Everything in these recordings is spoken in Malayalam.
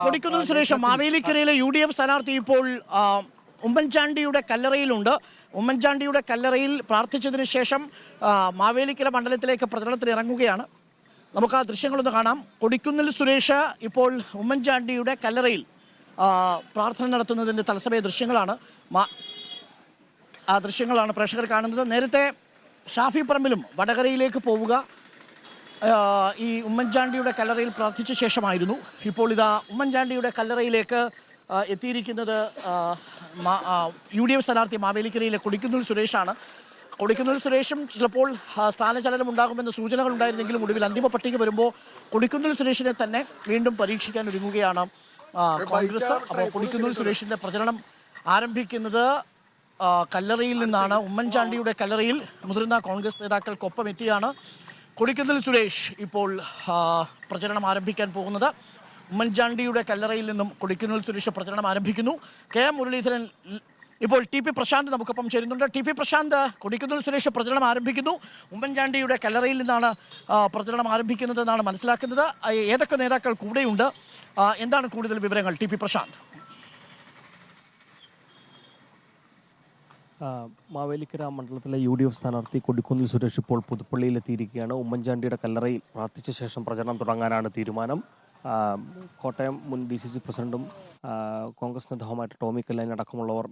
കൊടിക്കുന്നിൽ സുരേഷ് മാവേലിക്കരയിലെ UDF സ്ഥാനാർത്ഥി ഇപ്പോൾ ഉമ്മൻചാണ്ടിയുടെ കല്ലറയിലുണ്ട്. ഉമ്മൻചാണ്ടിയുടെ കല്ലറയിൽ പ്രാർത്ഥിച്ചതിന് ശേഷം മാവേലിക്കര മണ്ഡലത്തിലേക്ക് പ്രചരണത്തിന് ഇറങ്ങുകയാണ്. നമുക്ക് ആ ദൃശ്യങ്ങളൊന്ന് കാണാം. കൊടിക്കുന്നിൽ സുരേഷ് ഇപ്പോൾ ഉമ്മൻചാണ്ടിയുടെ കല്ലറയിൽ പ്രാർത്ഥന നടത്തുന്നതിൻ്റെ തത്സമയ ദൃശ്യങ്ങളാണ് ആ ദൃശ്യങ്ങളാണ് പ്രേക്ഷകർ കാണുന്നത്. നേരത്തെ ഷാഫി പറമ്പിലും വടകരയിലേക്ക് പോവുക ഈ ഉമ്മൻചാണ്ടിയുടെ കല്ലറയിൽ പ്രാർത്ഥിച്ച ശേഷമായിരുന്നു. ഇപ്പോൾ ഇതാ ഉമ്മൻചാണ്ടിയുടെ കല്ലറയിലേക്ക് എത്തിയിരിക്കുന്നത് UDF സ്ഥാനാർത്ഥി മാവേലിക്കരയിലെ കൊടിക്കുന്നിൽ സുരേഷാണ്. കൊടിക്കുന്നിൽ സുരേഷും ചിലപ്പോൾ സ്ഥാനചലനം ഉണ്ടാകുമെന്ന സൂചനകൾ ഉണ്ടായിരുന്നെങ്കിലും ഒടുവിൽ അന്തിമ പട്ടിക വരുമ്പോൾ കൊടിക്കുന്നിൽ സുരേഷിനെ തന്നെ വീണ്ടും പരീക്ഷിക്കാൻ ഒരുങ്ങുകയാണ് കോൺഗ്രസ്. അപ്പോൾ കൊടിക്കുന്നിൽ സുരേഷിൻ്റെ പ്രചരണം ആരംഭിക്കുന്നത് കല്ലറയിൽ നിന്നാണ്. ഉമ്മൻചാണ്ടിയുടെ കല്ലറയിൽ മുതിർന്ന കോൺഗ്രസ് നേതാക്കൾക്കൊപ്പം എത്തിയാണ് കൊടിക്കുന്നിൽ സുരേഷ് ഇപ്പോൾ പ്രചരണം ആരംഭിക്കാൻ പോകുന്നത്. ഉമ്മൻചാണ്ടിയുടെ കല്ലറയിൽ നിന്നും കൊടിക്കുന്നിൽ സുരേഷ് പ്രചരണം ആരംഭിക്കുന്നു. KM മുരളീധരൻ ഇപ്പോൾ TP പ്രശാന്ത് നമുക്കൊപ്പം ചേരുന്നുണ്ട്. TP പ്രശാന്ത്, കൊടിക്കുന്നിൽ സുരേഷ് പ്രചരണം ആരംഭിക്കുന്നു. ഉമ്മൻചാണ്ടിയുടെ കല്ലറയിൽ നിന്നാണ് പ്രചരണം ആരംഭിക്കുന്നതെന്നാണ് മനസ്സിലാക്കുന്നത്. ഏതൊക്കെ നേതാക്കൾ കൂടെയുണ്ട്, എന്താണ് കൂടുതൽ വിവരങ്ങൾ? TP പ്രശാന്ത്. മാവേലിക്കര മണ്ഡലത്തിലെ UDF സ്ഥാനാർത്ഥി കൊടിക്കുന്നിൽ സുരേഷ് ഇപ്പോൾ പുതുപ്പള്ളിയിലെത്തിയിരിക്കുകയാണ്. ഉമ്മൻചാണ്ടിയുടെ കല്ലറയിൽ പ്രാർത്ഥിച്ച ശേഷം പ്രചരണം തുടങ്ങാനാണ് തീരുമാനം. കോട്ടയം മുൻ DCC പ്രസിഡന്റും കോൺഗ്രസ് നേതാവുമായിട്ട് ടോമി കല്ലാനി അടക്കമുള്ളവർ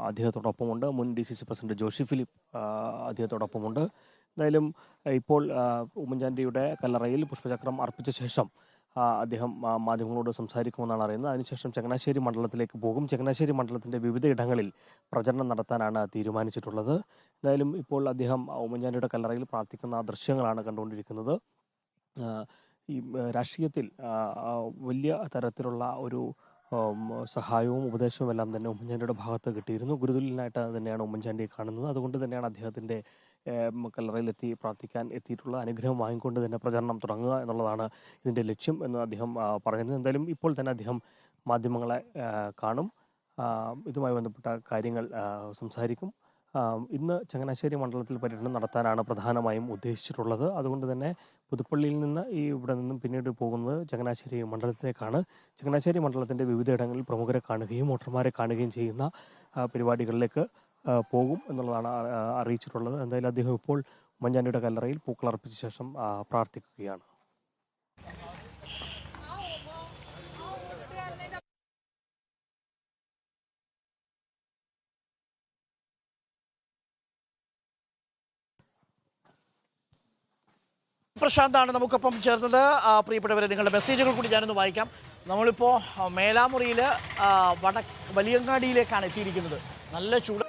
അദ്ദേഹത്തോടൊപ്പമുണ്ട്. മുൻ DCC പ്രസിഡന്റ് ജോഷി ഫിലിപ്പ് അദ്ദേഹത്തോടൊപ്പമുണ്ട്. എന്തായാലും ഇപ്പോൾ ഉമ്മൻചാണ്ടിയുടെ കല്ലറയിൽ പുഷ്പചക്രം അർപ്പിച്ച ശേഷം അദ്ദേഹം മാധ്യമങ്ങളോട് സംസാരിക്കുമെന്നാണ് അറിയുന്നത്. അതിനുശേഷം ചങ്ങനാശ്ശേരി മണ്ഡലത്തിലേക്ക് പോകും. ചങ്ങനാശ്ശേരി മണ്ഡലത്തിൻ്റെ വിവിധ ഇടങ്ങളിൽ പ്രചരണം നടത്താനാണ് തീരുമാനിച്ചിട്ടുള്ളത്. എന്തായാലും ഇപ്പോൾ അദ്ദേഹം ഉമ്മൻചാണ്ടിയുടെ കല്ലറയിൽ പ്രാർത്ഥിക്കുന്ന ദൃശ്യങ്ങളാണ് കണ്ടുകൊണ്ടിരിക്കുന്നത്. ഈ രാഷ്ട്രീയത്തിൽ വലിയ തരത്തിലുള്ള ഒരു സഹായവും ഉപദേശവും എല്ലാം തന്നെ ഉമ്മൻചാണ്ടിയുടെ ഭാഗത്ത് കിട്ടിയിരുന്നു. ഗുരുതുല്യനായിട്ട് തന്നെയാണ് ഉമ്മൻചാണ്ടിയെ കാണുന്നത്. അതുകൊണ്ട് തന്നെയാണ് അദ്ദേഹത്തിൻ്റെ കല്ലറയിലെത്തി പ്രാർത്ഥിക്കാൻ എത്തിയിട്ടുള്ള അനുഗ്രഹം വാങ്ങിക്കൊണ്ട് തന്നെ പ്രചരണം തുടങ്ങുക എന്നുള്ളതാണ് ഇതിൻ്റെ ലക്ഷ്യം എന്ന് അദ്ദേഹം പറഞ്ഞിരുന്നു. എന്തായാലും ഇപ്പോൾ തന്നെ അദ്ദേഹം മാധ്യമങ്ങളെ കാണും, ഇതുമായി ബന്ധപ്പെട്ട കാര്യങ്ങൾ സംസാരിക്കും. ഇന്ന് ചങ്ങനാശ്ശേരി മണ്ഡലത്തിൽ പര്യടനം നടത്താനാണ് പ്രധാനമായും ഉദ്ദേശിച്ചിട്ടുള്ളത്. അതുകൊണ്ട് തന്നെ പുതുപ്പള്ളിയിൽ നിന്ന് ഇവിടെ നിന്നും പിന്നീട് പോകുന്നത് ചങ്ങനാശ്ശേരി മണ്ഡലത്തിലേക്കാണ്. ചങ്ങനാശ്ശേരി മണ്ഡലത്തിൻ്റെ വിവിധയിടങ്ങളിൽ പ്രമുഖരെ കാണുകയും വോട്ടർമാരെ കാണുകയും ചെയ്യുന്ന പരിപാടികളിലേക്ക് പോകും എന്നുള്ളതാണ് അറിയിച്ചിട്ടുള്ളത്. എന്തായാലും അദ്ദേഹം ഇപ്പോൾ ഉമ്മൻചാണ്ടിയുടെ കല്ലറയിൽ പൂക്കളർപ്പിച്ച ശേഷം പ്രാർത്ഥിക്കുകയാണ്. പ്രശാന്താണ് നമുക്കൊപ്പം ചേർന്നത്. പ്രിയപ്പെട്ടവരെ, നിങ്ങളുടെ മെസ്സേജുകൾ കൂടി ഞാനൊന്ന് വായിക്കാം. നമ്മളിപ്പോൾ മേലാമുറിയിൽ വലിയങ്ങാടിയിലേക്കാണ് എത്തിയിരിക്കുന്നത്. നല്ല ചൂട്.